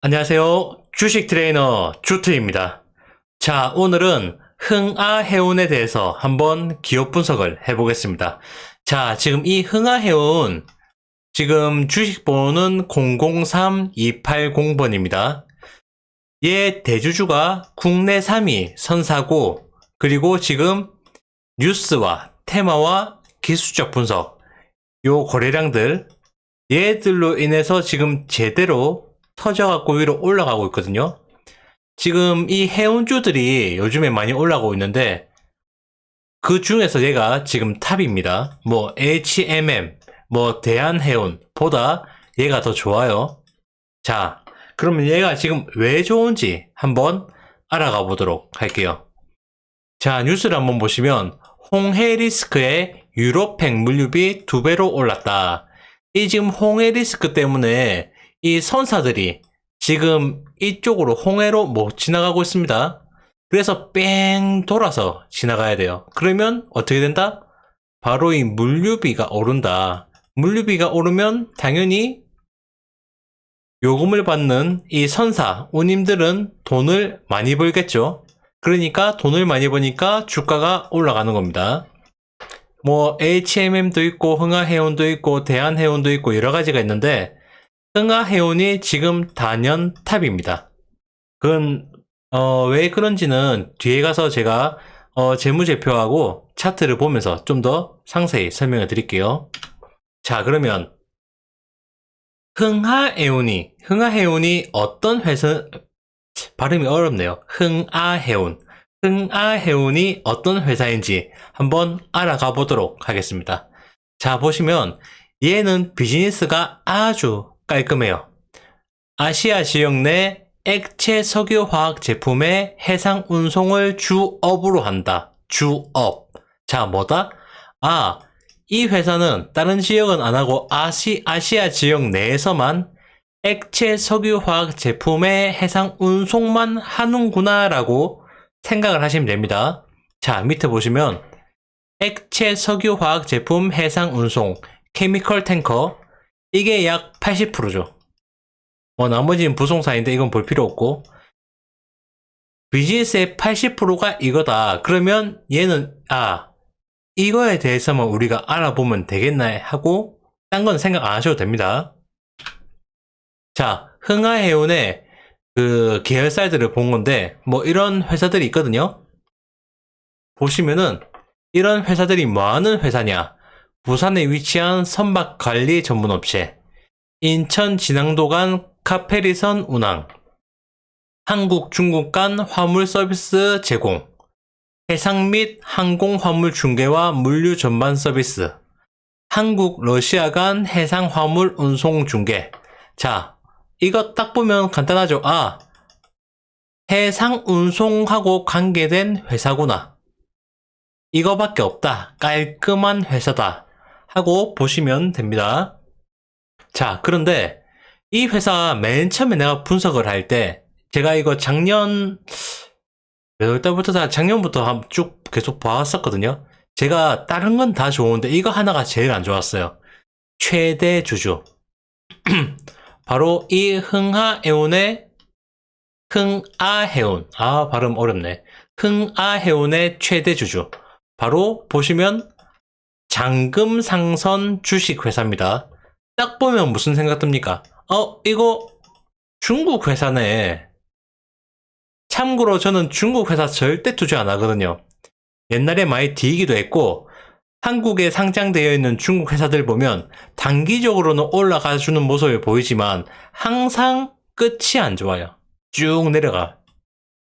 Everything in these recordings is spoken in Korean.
안녕하세요. 주식 트레이너 주트입니다. 자, 오늘은 흥아해운에 대해서 한번 기업 분석을 해보겠습니다. 자, 지금 이 흥아해운, 지금 주식 번호는 003280번입니다. 얘 대주주가 국내 3위 선사고, 그리고 지금 뉴스와 테마와 기술적 분석, 요 거래량들, 얘들로 인해서 지금 제대로 터져갖고 위로 올라가고 있거든요. 지금 이 해운주들이 요즘에 많이 올라가고 있는데 그 중에서 얘가 지금 탑입니다. 뭐 HMM, 뭐 대한해운보다 얘가 더 좋아요. 자, 그러면 얘가 지금 왜 좋은지 한번 알아가 보도록 할게요. 자, 뉴스를 한번 보시면 홍해리스크의 유럽행 물류비 2배로 올랐다. 이 지금 홍해리스크 때문에 이 선사들이 지금 이쪽으로 홍해로 못 지나가고 있습니다. 그래서 뺑 돌아서 지나가야 돼요. 그러면 어떻게 된다? 바로 이 물류비가 오른다. 물류비가 오르면 당연히 요금을 받는 이 선사, 운임들은 돈을 많이 벌겠죠. 그러니까 돈을 많이 버니까 주가가 올라가는 겁니다. 뭐 HMM도 있고 흥하해운도 있고 대한해운도 있고 여러 가지가 있는데 흥하해운이 지금 단연 탑입니다. 그건 왜 그런지는 뒤에 가서 제가 재무제표하고 차트를 보면서 좀 더 상세히 설명을 드릴게요. 자, 그러면 흥하해운이 어떤 회사, 발음이 어렵네요. 흥하해운이 어떤 회사인지 한번 알아가 보도록 하겠습니다. 자, 보시면 얘는 비즈니스가 아주 깔끔해요. 아시아 지역 내 액체 석유화학 제품의 해상 운송을 주업으로 한다. 주업. 자, 뭐다? 아, 이 회사는 다른 지역은 안 하고 아시아 지역 내에서만 액체 석유화학 제품의 해상 운송만 하는구나 라고 생각을 하시면 됩니다. 자, 밑에 보시면 액체 석유화학 제품 해상 운송 케미컬 탱커 이게 약 80%죠. 나머지는 부송사인데 이건 볼 필요 없고 비즈니스의 80%가 이거다. 그러면 얘는 이거에 대해서만 우리가 알아보면 되겠나 하고 딴 건 생각 안 하셔도 됩니다. 자, 흥하해운의 그 계열사들을 본 건데 뭐 이런 회사들이 있거든요. 보시면은 이런 회사들이 뭐 하는 회사냐? 부산에 위치한 선박관리 전문업체, 인천 진앙도 간 카페리선 운항, 한국 중국 간 화물 서비스 제공, 해상 및 항공 화물 중개와 물류 전반 서비스, 한국 러시아 간 해상 화물 운송 중개. 자, 이거 딱 보면 간단하죠. 해상 운송하고 관계된 회사구나. 이거밖에 없다. 깔끔한 회사다. 하고 보시면 됩니다. 자, 그런데 이 회사 맨 처음에 내가 분석을 할 때 제가 이거 작년 몇 월달부터 작년부터 쭉 계속 봐왔었거든요. 제가 다른 건 다 좋은데 이거 하나가 제일 안 좋았어요. 최대 주주. 바로 이 흥하해운의 흥아해운. 발음 어렵네. 흥아해운의 최대 주주. 바로 보시면 장금상선 주식회사입니다. 딱 보면 무슨 생각 듭니까? 이거 중국 회사네. 참고로 저는 중국 회사 절대 투자 안 하거든요. 옛날에 많이 뒤기도 했고 한국에 상장되어 있는 중국 회사들 보면 단기적으로는 올라가주는 모습을 보이지만 항상 끝이 안 좋아요. 쭉 내려가.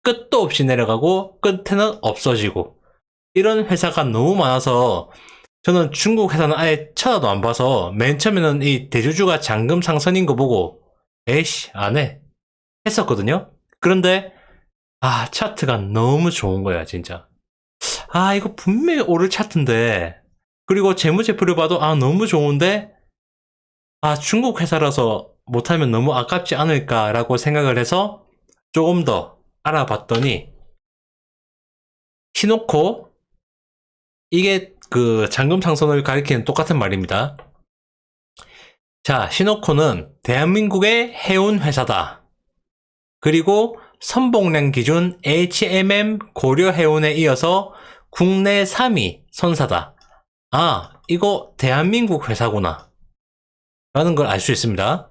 끝도 없이 내려가고 끝에는 없어지고 이런 회사가 너무 많아서 저는 중국 회사는 아예 쳐다도 안 봐서 맨 처음에는 이 대주주가 장금상선인 거 보고 에이씨 안 해 했었거든요. 그런데 차트가 너무 좋은 거야 진짜. 이거 분명히 오를 차트인데 그리고 재무제표를 봐도 너무 좋은데 중국 회사라서 못하면 너무 아깝지 않을까라고 생각을 해서 조금 더 알아봤더니 시노코 이게 그 장금상선을 가리키는 똑같은 말입니다. 자, 시노코는 대한민국의 해운 회사다. 그리고 선봉량 기준 HMM 고려해운에 이어서 국내 3위 선사다. 아, 이거 대한민국 회사구나. 라는 걸 알 수 있습니다.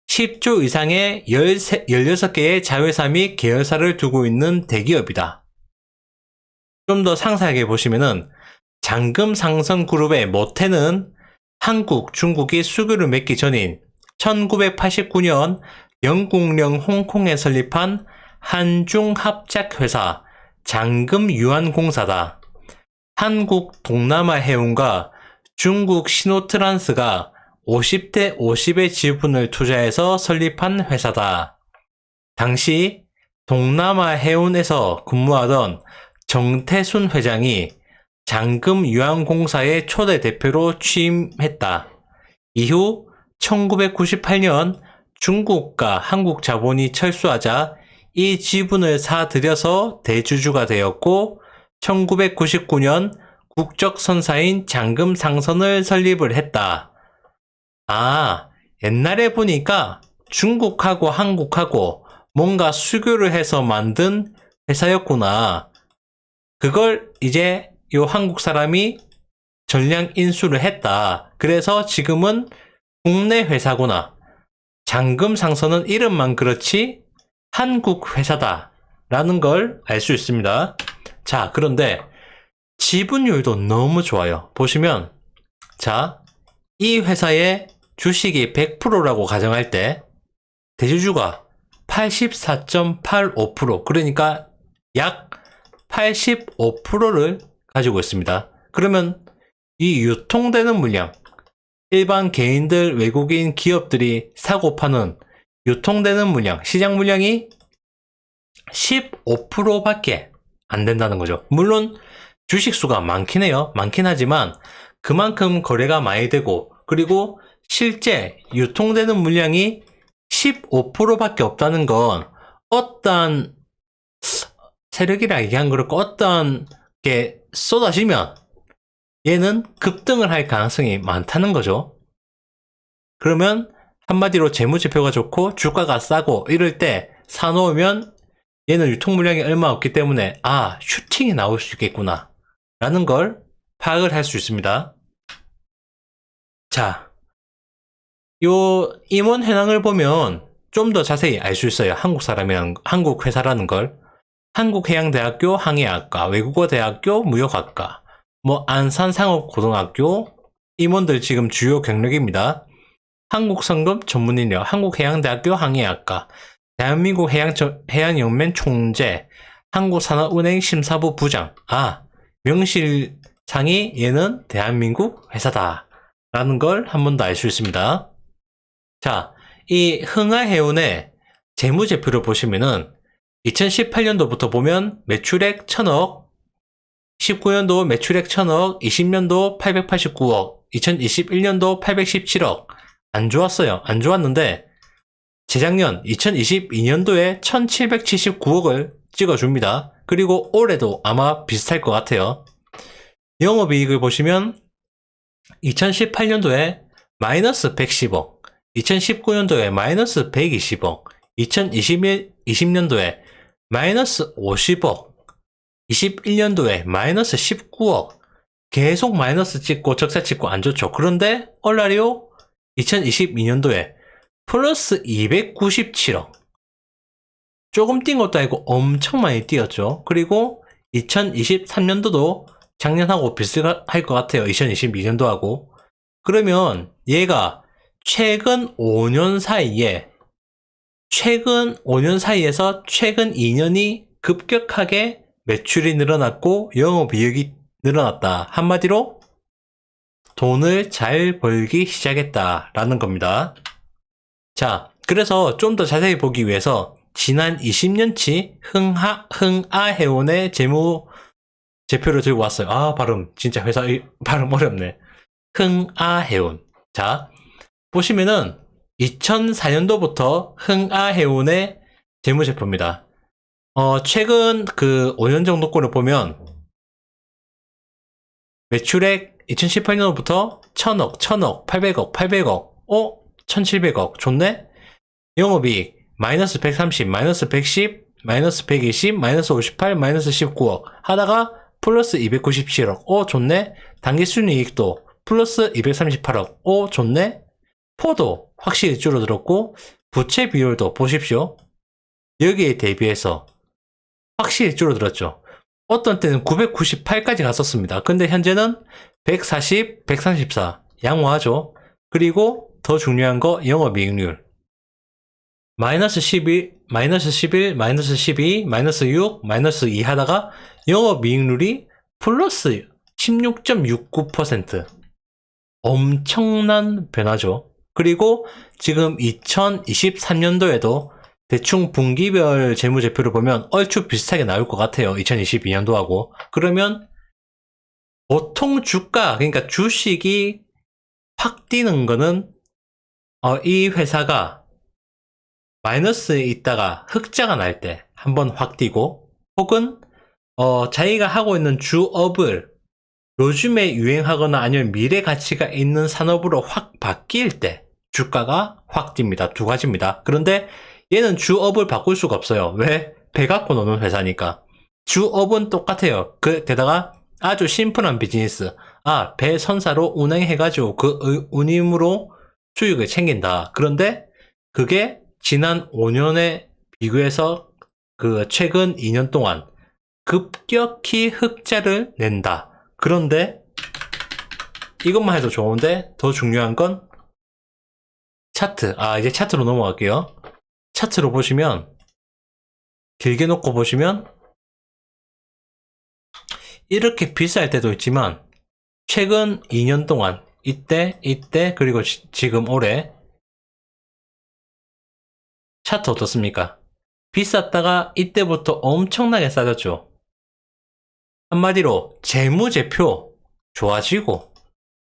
10조 이상의 16개의 자회사 및 계열사를 두고 있는 대기업이다. 좀 더 상세하게 보시면은 장금상선그룹의 모태는 한국, 중국이 수교를 맺기 전인 1989년 영국령 홍콩에 설립한 한중합작회사 장금유한공사다. 한국 동남아해운과 중국 신호트란스가 50대 50의 지분을 투자해서 설립한 회사다. 당시 동남아해운에서 근무하던 정태순 회장이 장금유한공사의 초대 대표로 취임했다. 이후 1998년 중국과 한국 자본이 철수하자 이 지분을 사들여서 대주주가 되었고 1999년 국적선사인 장금상선을 설립을 했다. 아, 옛날에 보니까 중국하고 한국하고 뭔가 수교를 해서 만든 회사였구나. 그걸 이제 요 한국 사람이 전량 인수를 했다. 그래서 지금은 국내 회사구나. 장금상선은 이름만 그렇지 한국 회사다. 라는 걸 알 수 있습니다. 자, 그런데 지분율도 너무 좋아요. 보시면, 자, 이 회사의 주식이 100%라고 가정할 때 대주주가 84.85%, 그러니까 약 85%를 가지고 있습니다. 그러면 이 유통되는 물량, 일반 개인들, 외국인 기업들이 사고 파는 유통되는 물량, 시장 물량이 15%밖에 안 된다는 거죠. 물론 주식 수가 많긴 해요. 많긴 하지만 그만큼 거래가 많이 되고, 그리고 실제 유통되는 물량이 15%밖에 없다는 건 어떠한 세력이라 얘기한 그렇고 어떠한 게 쏟아지면 얘는 급등을 할 가능성이 많다는 거죠. 그러면 한마디로 재무제표가 좋고 주가가 싸고 이럴 때 사놓으면 얘는 유통 물량이 얼마 없기 때문에 아, 슈팅이 나올 수 있겠구나 라는 걸 파악을 할 수 있습니다. 자, 요 임원 현황을 보면 좀 더 자세히 알 수 있어요. 한국 회사라는 걸. 한국해양대학교 항해학과, 외국어대학교 무역학과, 안산상업고등학교 임원들 지금 주요 경력입니다. 한국성급 전문인력, 한국해양대학교 항해학과, 대한민국 해양연맹 총재, 한국산업은행 심사부 부장. 아, 명실상이 얘는 대한민국 회사다 라는 걸 한 번 더 알 수 있습니다. 자, 이 흥하해운의 재무제표를 보시면은 2018년도부터 보면 매출액 1000억, 19년도 매출액 1000억, 20년도 889억, 2021년도 817억. 안 좋았어요. 안 좋았는데 재작년 2022년도에 1779억을 찍어줍니다. 그리고 올해도 아마 비슷할 것 같아요. 영업이익을 보시면 2018년도에 마이너스 110억, 2019년도에 마이너스 120억, 2020년도에 마이너스 50억, 21년도에 마이너스 19억, 계속 마이너스 찍고 적자 찍고 안 좋죠. 그런데 얼라리오 2022년도에 플러스 297억. 조금 뛴 것도 아니고 엄청 많이 뛰었죠. 그리고 2023년도도 작년하고 비슷할 것 같아요. 2022년도하고. 그러면 얘가 최근 5년 사이에서 최근 2년이 급격하게 매출이 늘어났고 영업이익이 늘어났다. 한마디로 돈을 잘 벌기 시작했다라는 겁니다. 자, 그래서 좀 더 자세히 보기 위해서 지난 20년치 흥하해운의 재무제표를 들고 왔어요. 아, 진짜 회사 발음 어렵네. 흥하해운. 자, 보시면은 2004년도부터 흥하해운의 재무제표입니다. 최근 그 5년 정도 거를 보면 매출액 2018년도부터 1000억, 800억, 1700억, 좋네? 영업이익 마이너스 130, 마이너스 110, 마이너스 120, 마이너스 58, 마이너스 19억 하다가 플러스 297억. 오, 좋네. 당기순이익도 플러스 238억. 오, 좋네. 포도 확실히 줄어들었고, 부채 비율도 보십시오. 여기에 대비해서 확실히 줄어들었죠. 어떤 때는 998까지 갔었습니다. 근데 현재는 140, 134 양호하죠. 그리고 더 중요한 거 영업이익률 마이너스 12, 마이너스 11, 마이너스 12, 마이너스 6, 마이너스 2 하다가 영업이익률이 플러스 16.69%. 엄청난 변화죠. 그리고 지금 2023년도에도 대충 분기별 재무제표를 보면 얼추 비슷하게 나올 것 같아요. 2022년도하고. 그러면 보통 주가, 그러니까 주식이 확 뛰는 거는 이 회사가 마이너스에 있다가 흑자가 날 때 한번 확 뛰고, 혹은 자기가 하고 있는 주업을 요즘에 유행하거나 아니면 미래 가치가 있는 산업으로 확 바뀔 때 주가가 확 뜁니다. 두 가지입니다. 그런데 얘는 주업을 바꿀 수가 없어요. 왜? 배 갖고 노는 회사니까. 주업은 똑같아요. 게다가 아주 심플한 비즈니스. 배 선사로 운행해가지고 그 운임으로 수익을 챙긴다. 그런데 그게 지난 5년에 비교해서 그 최근 2년 동안 급격히 흑자를 낸다. 그런데 이것만 해도 좋은데 더 중요한 건 차트. 이제 차트로 넘어갈게요. 차트로 보시면 길게 놓고 보시면 이렇게 비쌀 때도 있지만 최근 2년 동안 이때 그리고 지금 올해 차트 어떻습니까? 비쌌다가 이때부터 엄청나게 싸졌죠. 한마디로 재무제표 좋아지고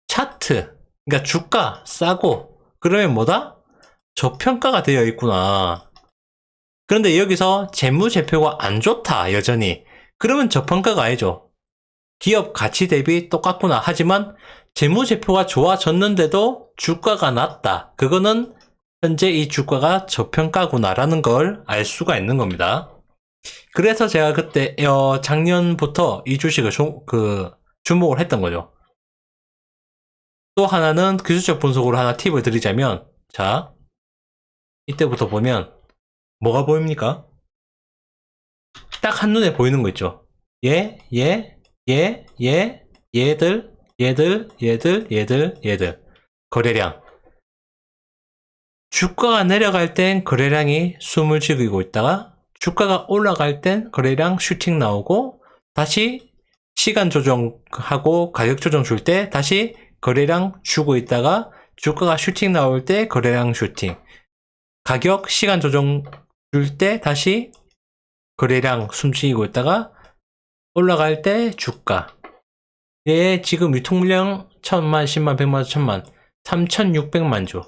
차트, 그러니까 주가 싸고 그러면 뭐다? 저평가가 되어 있구나. 그런데 여기서 재무제표가 안 좋다 여전히. 그러면 저평가가 아니죠. 기업 가치 대비 똑같구나. 하지만 재무제표가 좋아졌는데도 주가가 낮다. 그거는 현재 이 주가가 저평가구나라는 걸 알 수가 있는 겁니다. 그래서 제가 그때 작년부터 이 주식을 주목을 했던 거죠. 또 하나는 기술적 분석으로 하나 팁을 드리자면, 자, 이때부터 보면 뭐가 보입니까? 딱 한눈에 보이는 거 있죠. 얘들 거래량. 주가가 내려갈 땐 거래량이 숨을 죽이고 있다가 주가가 올라갈 땐 거래량 슈팅 나오고 다시 시간 조정하고 가격 조정 줄 때 다시 거래량 주고 있다가 주가가 슈팅 나올 때 거래량 슈팅, 가격 시간 조정 줄 때 다시 거래량 숨죽이고 있다가 올라갈 때 주가. 얘 지금 유통물량 1000만, 10만, 100만, 1000만, 3600만 주.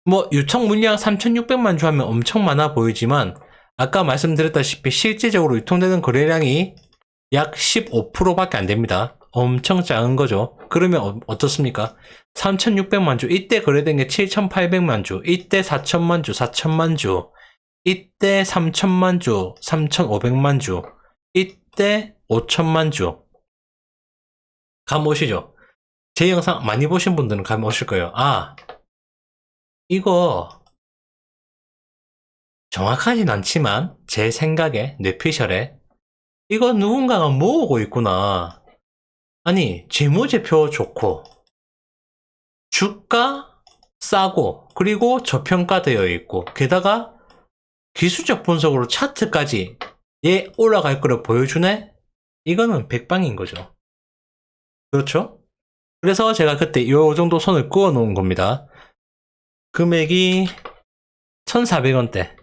뭐 유통물량 3600만 주 하면 엄청 많아 보이지만 아까 말씀드렸다시피 실제적으로 유통되는 거래량이 약 15%밖에 안 됩니다. 엄청 작은 거죠. 그러면 어떻습니까? 3600만 주, 이때 거래된 게 7800만 주, 이때 4000만 주, 4000만 주, 이때 3000만 주, 3500만 주, 이때 5000만 주. 감 오시죠? 제 영상 많이 보신 분들은 감 오실 거예요. 이거 정확하진 않지만 제 생각에 뇌피셜에 이거 누군가가 모으고 있구나. 아니 재무제표 좋고 주가 싸고 그리고 저평가되어 있고 게다가 기술적 분석으로 차트까지 얘 올라갈 거를 보여주네? 이거는 백방인 거죠. 그렇죠? 그래서 제가 그때 요 정도 선을 그어 놓은 겁니다. 금액이 1,400원대.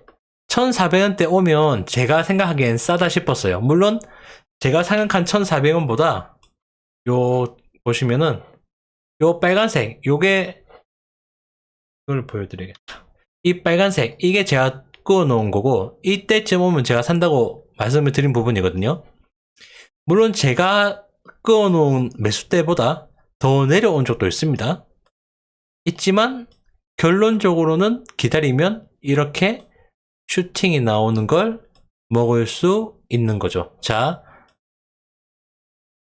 1,400원대 오면 제가 생각하기엔 싸다 싶었어요. 물론 제가 생각한 1,400원보다 요 보시면은 요 빨간색 요게 이걸 보여드리겠다. 이 빨간색 이게 제가 그어 놓은 거고 이때쯤 오면 제가 산다고 말씀을 드린 부분이거든요. 물론 제가 그어 놓은 매수대보다 더 내려온 적도 있습니다. 있지만 결론적으로는 기다리면 이렇게 슈팅이 나오는 걸 먹을 수 있는 거죠. 자,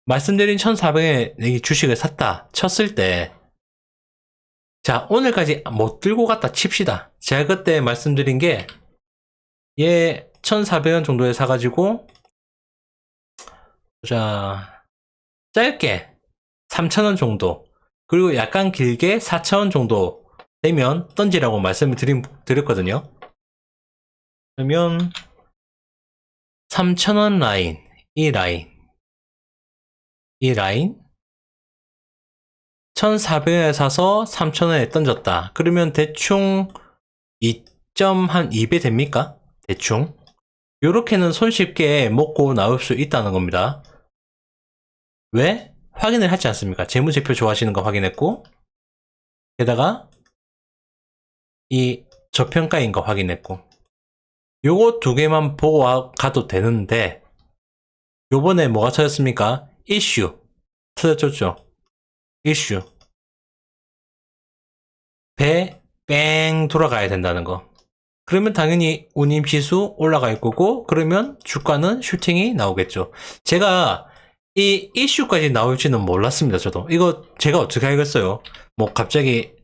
말씀드린 1,400원에 주식을 샀다 쳤을 때, 자, 오늘까지 못 들고 갔다 칩시다. 제가 그때 말씀드린 게, 얘 1,400원 정도에 사가지고, 자, 짧게 3,000원 정도, 그리고 약간 길게 4,000원 정도 되면 던지라고 말씀을 드렸거든요. 그러면 3,000원 라인, 이 라인 1,400원에 사서 3,000원에 던졌다. 그러면 대충 2.2배 됩니까? 대충. 요렇게는 손쉽게 먹고 나올 수 있다는 겁니다. 왜? 확인을 하지 않습니까? 재무제표 좋아하시는 거 확인했고, 게다가 이 저평가인 거 확인했고, 요거 두 개만 보고 가도 되는데, 요번에 뭐가 터졌습니까? 이슈 터졌죠. 이슈 배 뺑 돌아가야 된다는 거. 그러면 당연히 운임지수 올라갈 거고, 그러면 주가는 슈팅이 나오겠죠. 제가 이 이슈까지 나올지는 몰랐습니다. 저도 이거 제가 어떻게 알겠어요? 뭐 갑자기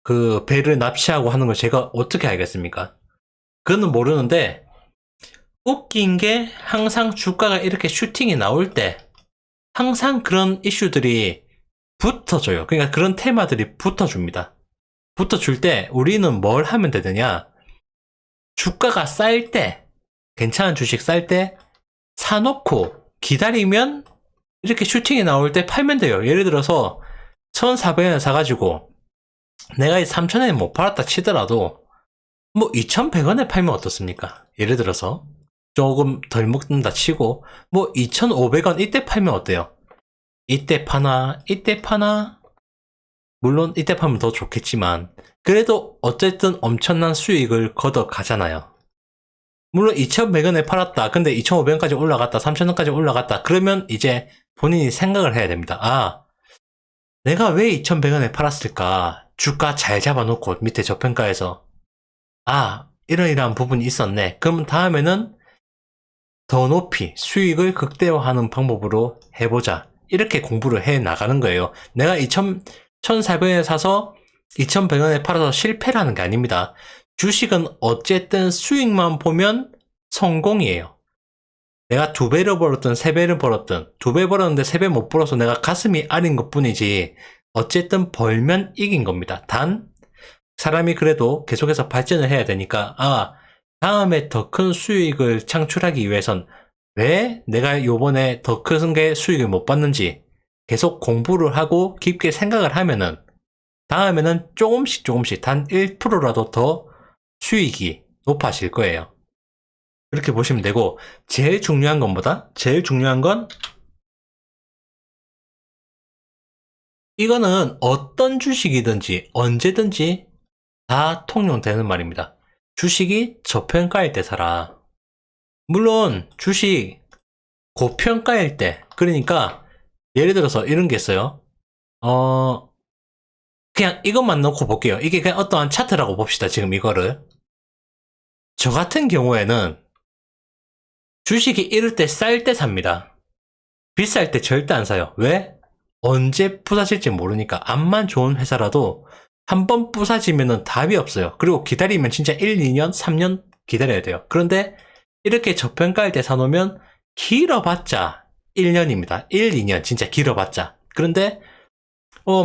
그 배를 납치하고 하는 걸 제가 어떻게 알겠습니까? 그거는 모르는데, 웃긴 게 항상 주가가 이렇게 슈팅이 나올 때 항상 그런 이슈들이 붙어줘요. 그러니까 그런 테마들이 붙어줍니다. 붙어줄 때 우리는 뭘 하면 되느냐, 주가가 쌀 때, 괜찮은 주식 쌀 때 사놓고 기다리면 이렇게 슈팅이 나올 때 팔면 돼요. 예를 들어서 1,400원에 사가지고 내가 이 3,000원에 못 팔았다 치더라도 뭐 2,100원에 팔면 어떻습니까? 예를 들어서 조금 덜 먹는다 치고 뭐 2,500원 이때 팔면 어때요? 이때 파나 이때 파나, 물론 이때 파면 더 좋겠지만 그래도 어쨌든 엄청난 수익을 걷어 가잖아요. 물론 2,100원에 팔았다, 근데 2,500원까지 올라갔다, 3,000원까지 올라갔다, 그러면 이제 본인이 생각을 해야 됩니다. 아, 내가 왜 2,100원에 팔았을까? 주가 잘 잡아놓고 밑에 저평가에서, 아, 이러이러한 부분이 있었네. 그러면 다음에는 더 높이 수익을 극대화하는 방법으로 해보자. 이렇게 공부를 해 나가는 거예요. 내가 1,400원에 사서 2,100원에 팔아서 실패라는 게 아닙니다. 주식은 어쨌든 수익만 보면 성공이에요. 내가 2배를 벌었든 3배를 벌었든, 2배 벌었는데 3배 못 벌어서 내가 가슴이 아린 것 뿐이지 어쨌든 벌면 이긴 겁니다. 단 사람이 그래도 계속해서 발전을 해야 되니까, 아, 다음에 더 큰 수익을 창출하기 위해선 왜 내가 요번에 더 큰 게 수익을 못 받는지 계속 공부를 하고 깊게 생각을 하면은 다음에는 조금씩 단 1%라도 더 수익이 높아질 거예요. 그렇게 보시면 되고, 제일 중요한 건 이거는 어떤 주식이든지 언제든지 다 통용되는 말입니다. 주식이 저평가일 때 사라. 물론 주식 고평가일 때, 그러니까 예를 들어서 이런 게 있어요. 그냥 이것만 놓고 볼게요. 이게 그냥 어떠한 차트라고 봅시다. 지금 이거를. 저 같은 경우에는 주식이 이럴 때 쌀 때 삽니다. 비쌀 때 절대 안 사요. 왜? 언제 부서질지 모르니까. 암만 좋은 회사라도 한번 부서지면은 답이 없어요. 그리고 기다리면 진짜 1, 2년, 3년 기다려야 돼요. 그런데 이렇게 저평가일 때 사놓으면 길어봤자 1년입니다. 1, 2년 진짜 길어봤자. 그런데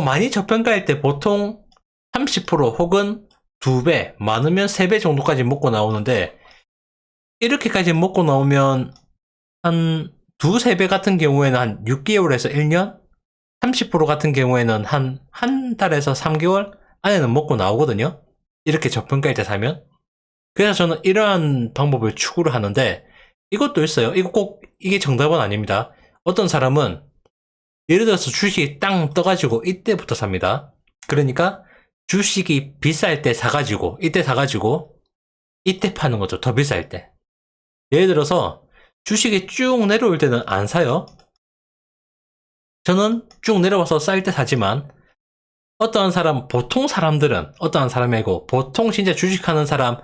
많이 저평가일 때 보통 30% 혹은 2배, 많으면 3배 정도까지 먹고 나오는데, 이렇게까지 먹고 나오면 한 2~3배 같은 경우에는 한 6개월에서 1년, 30% 같은 경우에는 한 달에서 3개월 안에는 먹고 나오거든요. 이렇게 저평가일 때 사면. 그래서 저는 이러한 방법을 추구를 하는데, 이것도 있어요. 이게 정답은 아닙니다. 어떤 사람은 예를 들어서 주식이 땅 떠가지고 이때부터 삽니다. 그러니까 주식이 비쌀 때 사가지고 이때 파는 거죠. 더 비쌀 때. 예를 들어서 주식이 쭉 내려올 때는 안 사요. 저는 쭉 내려와서 쌀 때 사지만, 어떠한 사람, 보통 사람들은, 어떠한 사람이고 보통 진짜 주식하는 사람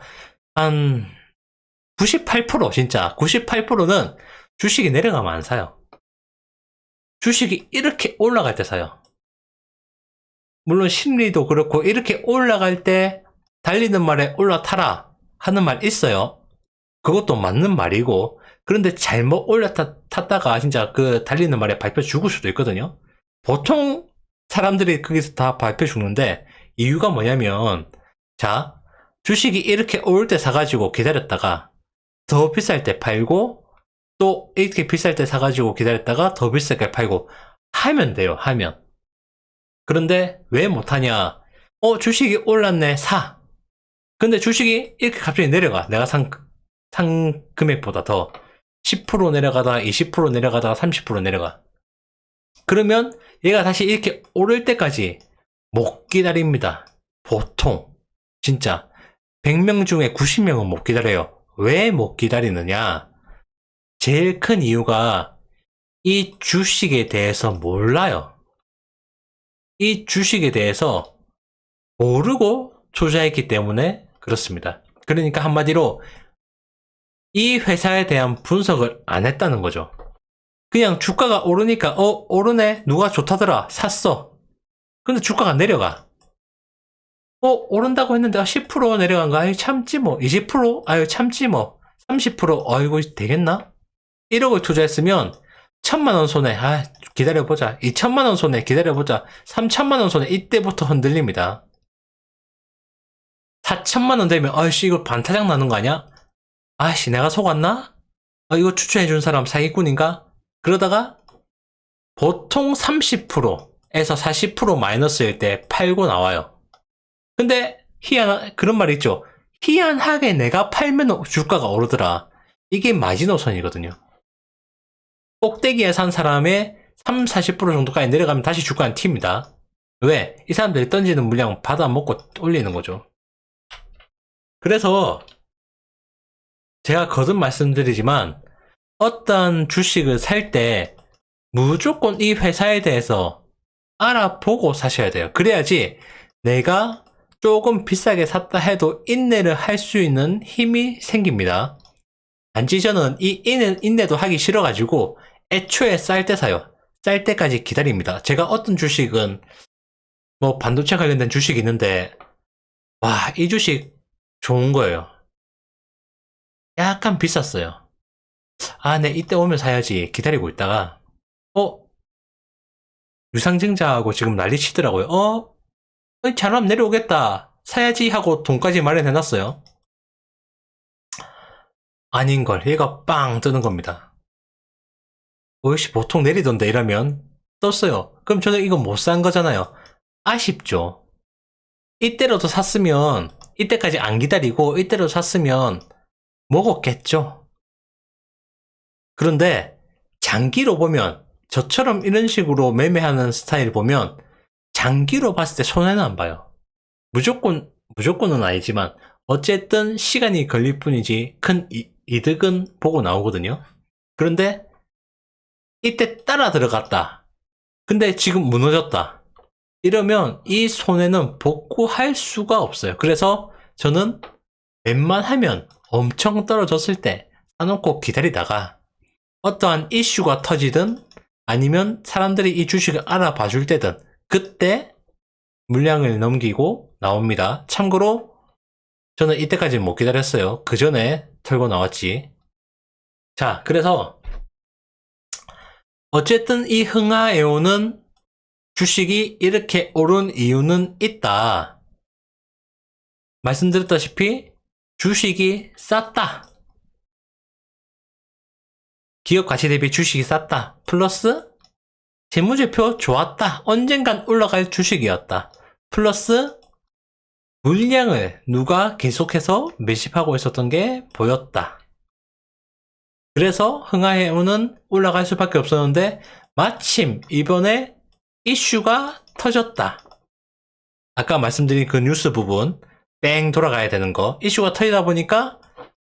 한 98% 진짜 98%는 주식이 내려가면 안 사요. 주식이 이렇게 올라갈 때 사요. 물론 심리도 그렇고 이렇게 올라갈 때 달리는 말에 올라타라 하는 말 있어요. 그것도 맞는 말이고, 그런데 잘못 올라탔다가 진짜 그 달리는 말에 밟혀 죽을 수도 있거든요. 보통 사람들이 거기서 다 밟혀 죽는데 이유가 뭐냐면, 자, 주식이 이렇게 오를 때 사가지고 기다렸다가 더 비쌀 때 팔고, 또 이렇게 비쌀 때 사가지고 기다렸다가 더 비싸게 팔고 하면 돼요. 하면. 그런데 왜 못하냐? 주식이 올랐네, 사. 근데 주식이 이렇게 갑자기 내려가. 내가 산 금액보다 더 10% 내려가다가 20% 내려가다가 30% 내려가. 그러면 얘가 다시 이렇게 오를 때까지 못 기다립니다. 보통 진짜 100명 중에 90명은 못 기다려요. 왜 못 기다리느냐? 제일 큰 이유가 이 주식에 대해서 몰라요. 이 주식에 대해서 모르고 투자했기 때문에 그렇습니다. 그러니까 한마디로 이 회사에 대한 분석을 안 했다는 거죠. 그냥 주가가 오르니까 오르네, 누가 좋다더라, 샀어. 근데 주가가 내려가. 오른다고 했는데 10% 내려간 거, 아유 참지 뭐. 20%? 아유 참지 뭐. 30%? 아이고 되겠나? 1억을 투자했으면 1,000만원 손해, 기다려보자. 2,000만원 손해, 기다려보자. 3,000만원 손해, 이때부터 흔들립니다. 4,000만원 되면 아이씨 이거 반타작 나는 거 아니야? 아이씨 내가 속았나? 이거 추천해준 사람 사기꾼인가? 그러다가 보통 30%에서 40% 마이너스일 때 팔고 나와요. 근데 그런 말 있죠. 희한하게 내가 팔면 주가가 오르더라. 이게 마지노선이거든요. 꼭대기에 산 사람의 30, 40% 정도까지 내려가면 다시 주가는 튑니다. 왜? 이 사람들이 던지는 물량 받아먹고 올리는 거죠. 그래서 제가 거듭 말씀드리지만 어떤 주식을 살 때 무조건 이 회사에 대해서 알아보고 사셔야 돼요. 그래야지 내가 조금 비싸게 샀다 해도 인내를 할 수 있는 힘이 생깁니다. 단지 저는 이 인내도 하기 싫어가지고 애초에 쌀 때 사요. 쌀 때까지 기다립니다. 제가 어떤 주식은 뭐 반도체 관련된 주식이 있는데 와, 이 주식 좋은 거예요. 약간 비쌌어요. 네, 이때 오면 사야지 기다리고 있다가 유상증자하고 지금 난리 치더라고요. 잘하면 내려오겠다, 사야지 하고 돈까지 마련해놨어요. 아닌걸, 얘가 빵 뜨는 겁니다. 오이씨 보통 내리던데 이러면 떴어요. 그럼 저는 이거 못 산 거잖아요. 아쉽죠. 이때로도 샀으면, 이때까지 안 기다리고 이때로 샀으면 먹었겠죠. 그런데 장기로 보면, 저처럼 이런 식으로 매매하는 스타일 보면 장기로 봤을 때 손해는 안 봐요. 무조건은 아니지만 어쨌든 시간이 걸릴 뿐이지 큰 이득은 보고 나오거든요. 그런데 이때 따라 들어갔다. 근데 지금 무너졌다. 이러면 이 손해는 복구할 수가 없어요. 그래서 저는 웬만하면 엄청 떨어졌을 때 사놓고 기다리다가 어떠한 이슈가 터지든 아니면 사람들이 이 주식을 알아봐 줄 때든 그때 물량을 넘기고 나옵니다. 참고로 저는 이때까지 못 기다렸어요. 그 전에 털고 나왔지. 자, 그래서 어쨌든 이 흥하에오는 주식이 이렇게 오른 이유는 있다. 말씀드렸다시피 주식이 쌌다. 기업 가치 대비 주식이 쌌다. 플러스 재무제표 좋았다. 언젠간 올라갈 주식이었다. 플러스 물량을 누가 계속해서 매집하고 있었던 게 보였다. 그래서 흥하해오는 올라갈 수밖에 없었는데 마침 이번에 이슈가 터졌다. 아까 말씀드린 그 뉴스 부분 뺑 돌아가야 되는 거, 이슈가 터지다 보니까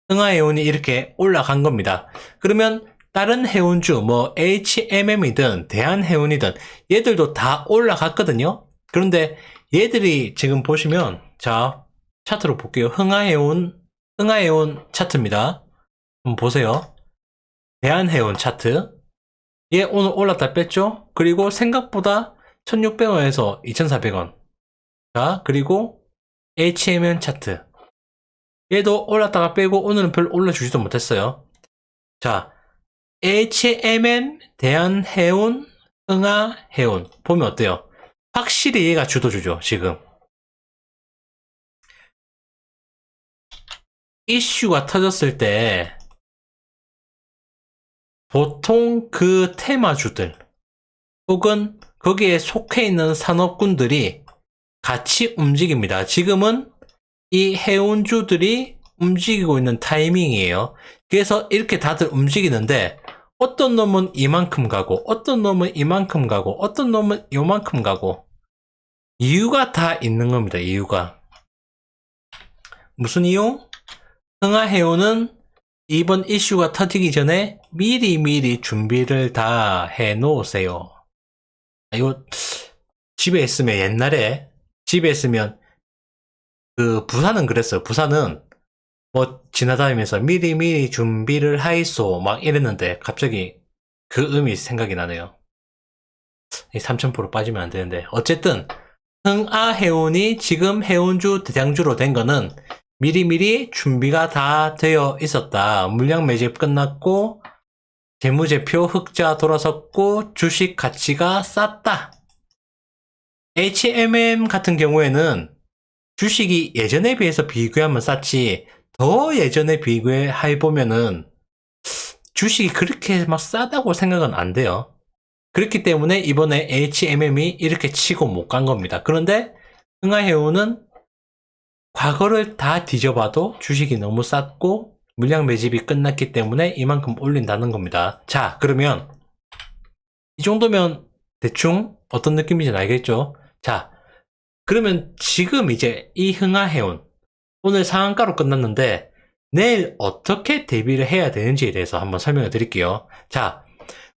흥하해온이 이렇게 올라간 겁니다. 그러면 다른 해운주 뭐 HMM이든 대한해운이든 얘들도 다 올라갔거든요. 그런데 얘들이 지금 보시면, 자 차트로 볼게요. 흥하해온 차트입니다. 한번 보세요. 대한해운 차트. 얘 오늘 올랐다 뺐죠? 그리고 생각보다 1600원에서 2400원. 자, 그리고 HMN 차트. 얘도 올랐다가 빼고 오늘은 별로 올라주지도 못했어요. 자, HMN, 대한해운, 흥하해운. 보면 어때요? 확실히 얘가 주도주죠, 지금. 이슈가 터졌을 때 보통 그 테마주들 혹은 거기에 속해 있는 산업군들이 같이 움직입니다. 지금은 이 해운주들이 움직이고 있는 타이밍이에요. 그래서 이렇게 다들 움직이는데 어떤 놈은 이만큼 가고 어떤 놈은 이만큼 가고 어떤 놈은 요만큼 가고 이유가 다 있는 겁니다. 이유가. 무슨 이유? 흥하해운은 이번 이슈가 터지기 전에 미리미리 준비를 다 해놓으세요. 이거 집에 있으면 옛날에 집에 있으면 그 부산은 그랬어요. 부산은 뭐 지나다니면서 미리미리 준비를 하이소 막 이랬는데 갑자기 그 의미 생각이 나네요. 3000% 빠지면 안 되는데 어쨌든 흥하해운이 지금 해운주 대장주로 된 거는 미리미리 준비가 다 되어 있었다. 물량 매집 끝났고 재무제표 흑자 돌아섰고 주식 가치가 쌌다. HMM 같은 경우에는 주식이 예전에 비해서 비교하면 쌌지 더 예전에 비교해보면은 주식이 그렇게 막 싸다고 생각은 안 돼요. 그렇기 때문에 이번에 HMM이 이렇게 치고 못 간 겁니다. 그런데 흥하해운은 과거를 다 뒤져봐도 주식이 너무 쌌고 물량 매집이 끝났기 때문에 이만큼 올린다는 겁니다. 자, 그러면 이 정도면 대충 어떤 느낌인지 알겠죠? 자, 그러면 지금 이제 이 흥하해운 오늘 상한가로 끝났는데 내일 어떻게 대비를 해야 되는지에 대해서 한번 설명을 드릴게요. 자,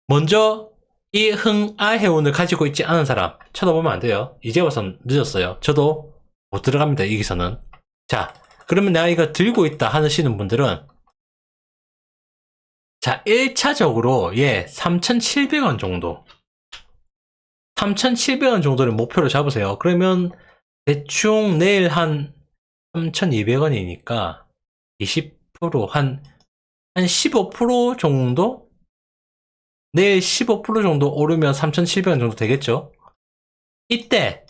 먼저 이 흥하해운을 가지고 있지 않은 사람 쳐다보면 안 돼요. 이제 와선 늦었어요. 저도 못 들어갑니다. 여기서는. 자, 그러면 내가 이거 들고 있다 하시는 분들은 자, 1차적으로 예, 3,700원 정도 3,700원 정도를 목표로 잡으세요. 그러면 대충 내일 한 3,200원이니까 20% 한 15% 정도? 내일 15% 정도 오르면 3,700원 정도 되겠죠? 이때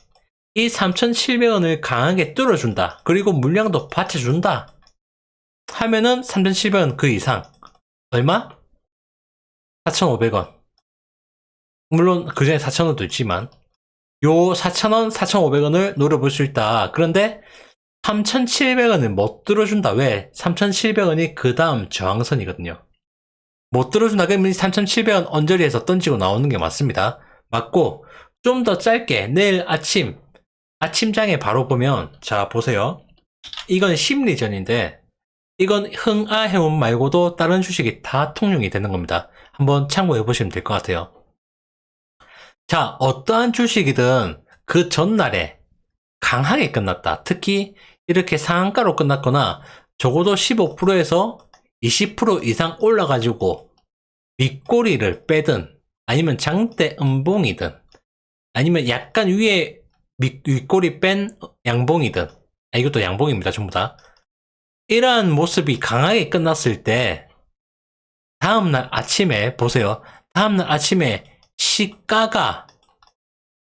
이 3,700원을 강하게 뚫어준다. 그리고 물량도 받쳐준다. 하면은 3,700원 그 이상. 얼마? 4,500원. 물론 그 전에 4,000원도 있지만 요 4,000원, 4,500원을 노려볼 수 있다. 그런데 3,700원을 못 들어준다. 왜? 3,700원이 그 다음 저항선이거든요. 못 들어준다 그러면 3,700원 언저리에서 던지고 나오는 게 맞습니다. 맞고 좀 더 짧게 내일 아침장에 바로 보면 자 보세요. 이건 심리전인데 이건 흥하해운 말고도 다른 주식이 다 통용이 되는 겁니다. 한번 참고해 보시면 될 것 같아요. 자, 어떠한 주식이든 그 전날에 강하게 끝났다. 특히 이렇게 상한가로 끝났거나 적어도 15%에서 20% 이상 올라가지고 윗꼬리를 빼든 아니면 장대 음봉이든 아니면 약간 위에 윗꼬리 뺀 양봉이든 이것도 양봉입니다. 전부 다. 이러한 모습이 강하게 끝났을 때 다음날 아침에 보세요. 다음날 아침에 시가가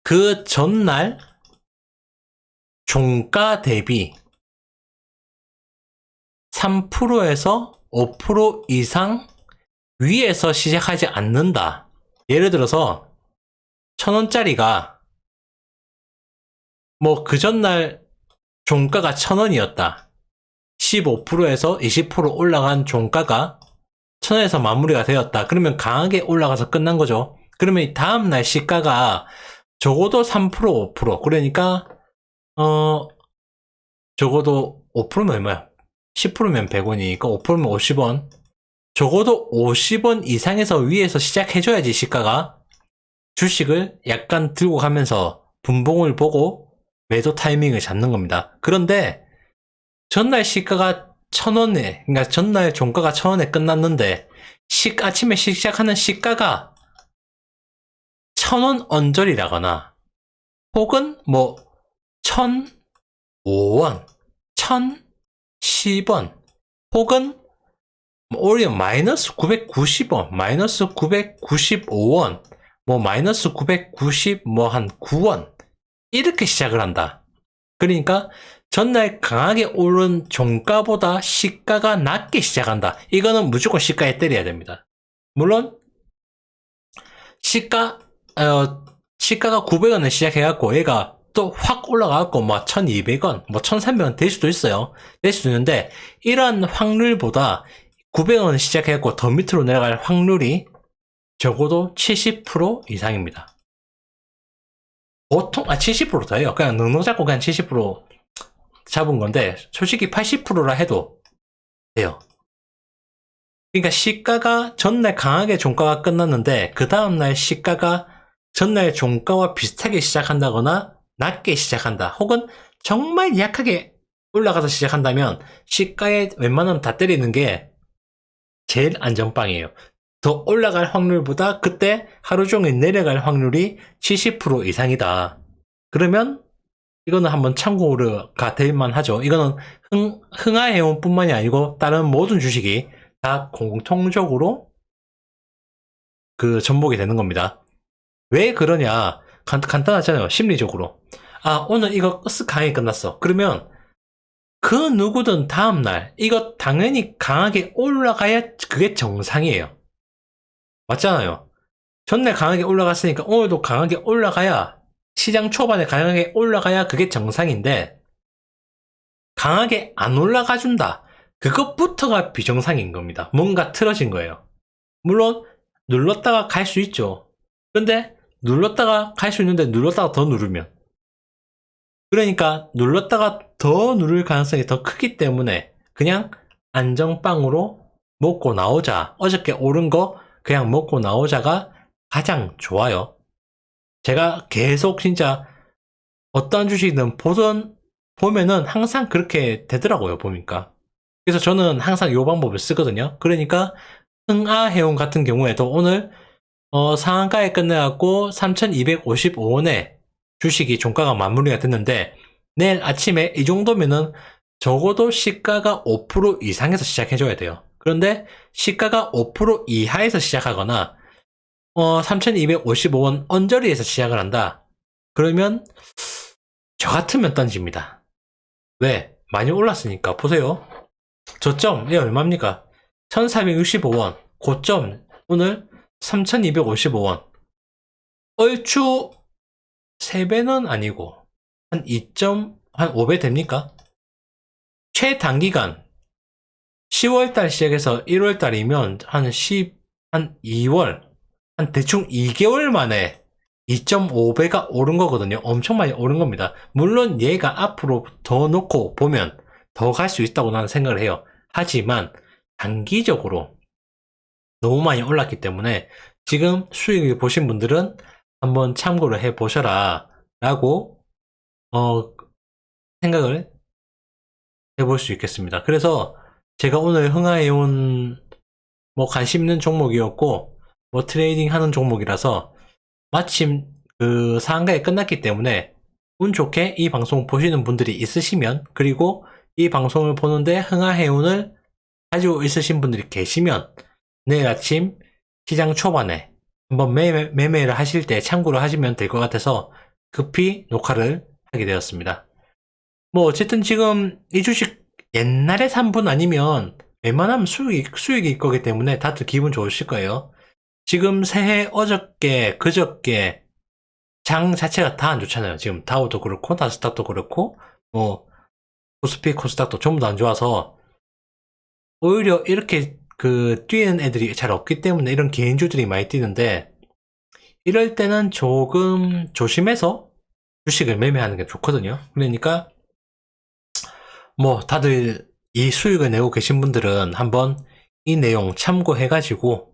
그 전날 종가 대비 3%에서 5% 이상 위에서 시작하지 않는다. 예를 들어서 1,000원짜리가 뭐 그 전날 종가가 1,000원이었다. 15%에서 20% 올라간 종가가 1,000원에서 마무리가 되었다. 그러면 강하게 올라가서 끝난 거죠. 그러면 다음날 시가가 적어도 3%, 5%. 그러니까 적어도 5%면 얼마야? 10%면 100원이니까 5%면 50원. 적어도 50원 이상에서 위에서 시작해줘야지 시가가 주식을 약간 들고 가면서 분봉을 보고 매도 타이밍을 잡는 겁니다. 그런데 전날 시가가 1,000원에, 그러니까 전날 종가가 1,000원에 끝났는데, 아침에 시작하는 시가가 1,000원 언저리라거나, 혹은 뭐, 1,005원, 1,010원, 혹은 오히려 마이너스 990원, 마이너스 995원, 뭐 마이너스 990, 뭐 한 9원 이렇게 시작을 한다. 그러니까 전날 강하게 오른 종가보다 시가가 낮게 시작한다. 이거는 무조건 시가에 때려야 됩니다. 물론 시가가 900원에 시작해갖고 얘가 또 확 올라가갖고 뭐 1200원, 뭐 1300원 될 수도 있어요. 될 수도 있는데 이런 확률보다 900원 시작해갖고 더 밑으로 내려갈 확률이 적어도 70% 이상입니다. 보통 70% 더해요. 그냥 넉넉 잡고 그냥 70% 잡은 건데 솔직히 80%라 해도 돼요. 그러니까 시가가 전날 강하게 종가가 끝났는데 그 다음날 시가가 전날 종가와 비슷하게 시작한다거나 낮게 시작한다. 혹은 정말 약하게 올라가서 시작한다면 시가에 웬만하면 다 때리는 게 제일 안전빵이에요. 더 올라갈 확률보다 그때 하루 종일 내려갈 확률이 70% 이상이다. 그러면 이거는 한번 참고가 될 만하죠. 이거는 흥하해온뿐만이 아니고 다른 모든 주식이 다 공통적으로 그 접목이 되는 겁니다. 왜 그러냐? 간단하잖아요. 심리적으로. 오늘 이거 강하게 끝났어. 그러면 그 누구든 다음날 이거 당연히 강하게 올라가야 그게 정상이에요. 맞잖아요. 전날 강하게 올라갔으니까 오늘도 강하게 올라가야 시장 초반에 강하게 올라가야 그게 정상인데 강하게 안 올라가 준다. 그것부터가 비정상인 겁니다. 뭔가 틀어진 거예요. 물론 눌렀다가 갈 수 있죠. 근데 눌렀다가 갈 수 있는데 눌렀다가 더 누르면 그러니까 눌렀다가 더 누를 가능성이 더 크기 때문에 그냥 안정빵으로 먹고 나오자. 어저께 오른 거 그냥 먹고 나오자가 가장 좋아요. 제가 계속 진짜 어떠한 주식이든 보면은 항상 그렇게 되더라고요, 보니까. 그래서 저는 항상 이 방법을 쓰거든요. 그러니까 흥하해온 같은 경우에도 오늘 상한가에 끝내갖고 3,255원에 주식이 종가가 마무리가 됐는데 내일 아침에 이 정도면은 적어도 시가가 5% 이상에서 시작해줘야 돼요. 그런데 시가가 5% 이하에서 시작하거나 3,255원 언저리에서 시작을 한다. 그러면 저 같으면 던집니다. 왜? 많이 올랐으니까. 보세요. 저점 얼마입니까? 1,465원. 고점 오늘 3,255원. 얼추 3배는 아니고 한 5배 됩니까? 최단기간 10월달 시작해서 1월달이면 한 2월 한 대충 2개월 만에 2.5배가 오른 거거든요. 엄청 많이 오른 겁니다. 물론 얘가 앞으로 더 놓고 보면 더 갈 수 있다고 나는 생각을 해요. 하지만 단기적으로 너무 많이 올랐기 때문에 지금 수익을 보신 분들은 한번 참고를 해 보셔라 라고 생각을 해볼 수 있겠습니다. 그래서 제가 오늘 흥하해온 뭐 관심 있는 종목이었고 뭐 트레이딩 하는 종목이라서 마침 그 상한가에 끝났기 때문에 운 좋게 이 방송 보시는 분들이 있으시면 그리고 이 방송을 보는데 흥하해온을 가지고 있으신 분들이 계시면 내일 아침 시장 초반에 한번 매매를 하실 때 참고를 하시면 될 것 같아서 급히 녹화를 하게 되었습니다. 뭐 어쨌든 지금 이 주식 옛날에 산 분 아니면 웬만하면 수익일 거기 때문에 다들 기분 좋으실 거예요. 지금 새해 어저께 그저께 장 자체가 다 안 좋잖아요. 지금 다우도 그렇고 나스닥도 그렇고 뭐 코스피 코스닥도 전부 다 안 좋아서 오히려 이렇게 뛰는 애들이 잘 없기 때문에 이런 개인주들이 많이 뛰는데 이럴 때는 조금 조심해서 주식을 매매하는 게 좋거든요. 그러니까 뭐 다들 이 수익을 내고 계신 분들은 한번 이 내용 참고해가지고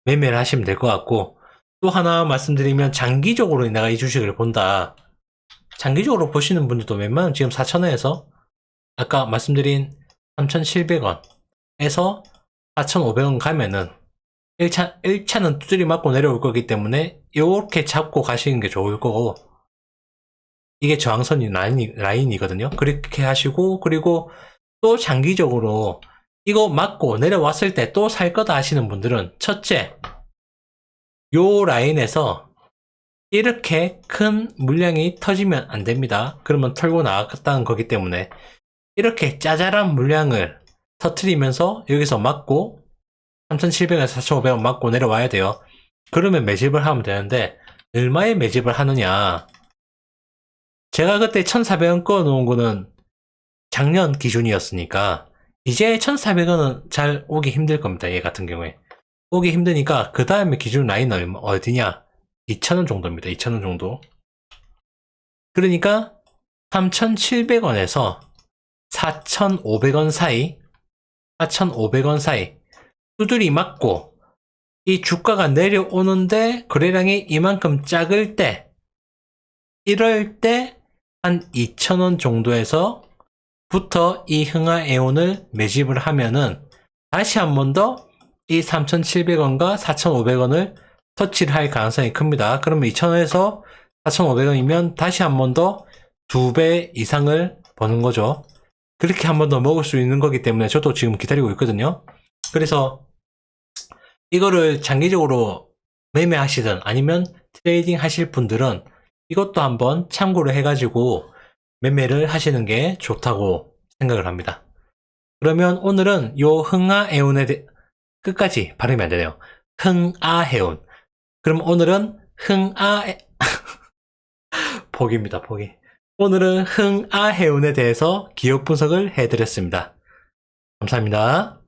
매매를 하시면 될 것 같고 또 하나 말씀드리면 장기적으로 내가 이 주식을 본다. 장기적으로 보시는 분들도 웬만하면 지금 4,000원에서 아까 말씀드린 3,700원에서 4,500원 가면은 1차는 두드리 맞고 내려올 거기 때문에 이렇게 잡고 가시는 게 좋을 거고, 이게 저항선이 라인이거든요. 그렇게 하시고, 그리고 또 장기적으로 이거 맞고 내려왔을 때 또 살 거다 하시는 분들은, 첫째, 요 라인에서 이렇게 큰 물량이 터지면 안 됩니다. 그러면 털고 나갔다는 거기 때문에 이렇게 짜잘한 물량을 터트리면서 여기서 맞고 3,700원에서 4,500원 맞고 내려와야 돼요. 그러면 매집을 하면 되는데, 얼마에 매집을 하느냐. 제가 그때 1,400원 꺼 놓은 거는 작년 기준이었으니까 이제 1,400원은 잘 오기 힘들 겁니다. 얘 같은 경우에 오기 힘드니까 그 다음에 기준 라인은 어디냐, 2,000원 정도입니다. 2,000원 정도. 그러니까 3,700원에서 4,500원 사이, 4,500원 사이 두드리 맞고 이 주가가 내려오는데 거래량이 이만큼 작을 때, 이럴 때 한 2,000원 정도에서 부터 이 흥하에온을 매집을 하면은 다시 한 번 더 이 3,700원과 4,500원을 터치를 할 가능성이 큽니다. 그러면 2,000원에서 4,500원이면 다시 한 번 더 2배 이상을 버는 거죠. 그렇게 한 번 더 먹을 수 있는 거기 때문에 저도 지금 기다리고 있거든요. 그래서 이거를 장기적으로 매매하시든 아니면 트레이딩 하실 분들은 이것도 한번 참고를 해가지고 매매를 하시는 게 좋다고 생각을 합니다. 그러면 오늘은 요 흥하해운에 끝까지 발음이 안 되네요. 흥하해운. 그럼 오늘은 포기입니다, 포기. 오늘은 흥하해운에 대해서 기업 분석을 해드렸습니다. 감사합니다.